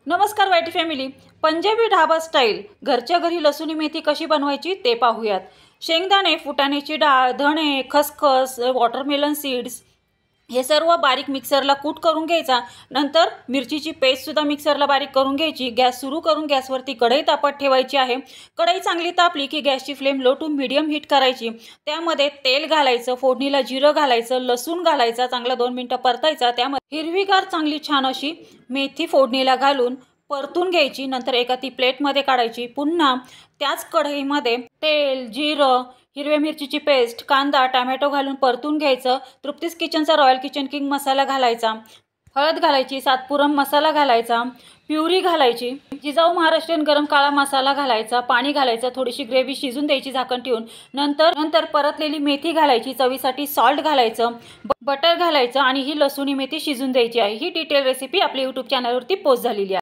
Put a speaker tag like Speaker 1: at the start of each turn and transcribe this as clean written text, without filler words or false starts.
Speaker 1: नमस्कार YT family. Punjabi dhaba style घरच्या घरी लसूणी मेथी कशी बनवायची ते पाहूयात. शेंगदाणे, फुटाण्याची डाळ, धणे, खसखस, वॉटरमेलन सीड्स हे सर्व बारीक मिक्सरला कूट करून घ्यायचा. नंतर मिरचीची पेस्ट सुद्धा मिक्सरला बारीक करून घ्यायची. गॅस सुरू करून गॅसवरती कढई तापत ठेवायची आहे. कढई चांगली तापली की गॅसची flame low to medium heat करायची. त्यामध्ये तेल घालायचं, फोडणीला जिरं घालायचं, लसूण घालायचा, चांगला 2 मिनिटं परतायचा. त्यामध्ये हिरवीगार चांगली छान अशी मेथी फोडणीला घालून परतून घ्यायची. नंतर एका ती प्लेटमध्ये काढायची. पुन्हा त्याच कढईमध्ये तेल, जिरं, हिरव्या मिरचीची पेस्ट, कांदा, टोमॅटो घालून परतून घ्यायचं. तृप्तीज किचनचा रॉयल किचन किंग मसाला घालायचा, हळद घालायची, सातपुरम मसाला घालायचा, प्युरी घालायची, जिजाऊ महाराष्ट्रीयन गरम काळा मसाला घालायचा, पाणी घालायचं, थोडीशी ग्रेव्ही शिजून द्यायची झाकण ठेवून. नंतर परतलेली मेथी घालायची, चवीसाठी सॉल्ट घालायचं, बटर घालायचं आणि ही लसूणी मेथी शिजून द्यायची आहे. ही डिटेल रेसिपी आपल्या यूट्यूब चॅनलवरती पोस्ट झालेली आहे.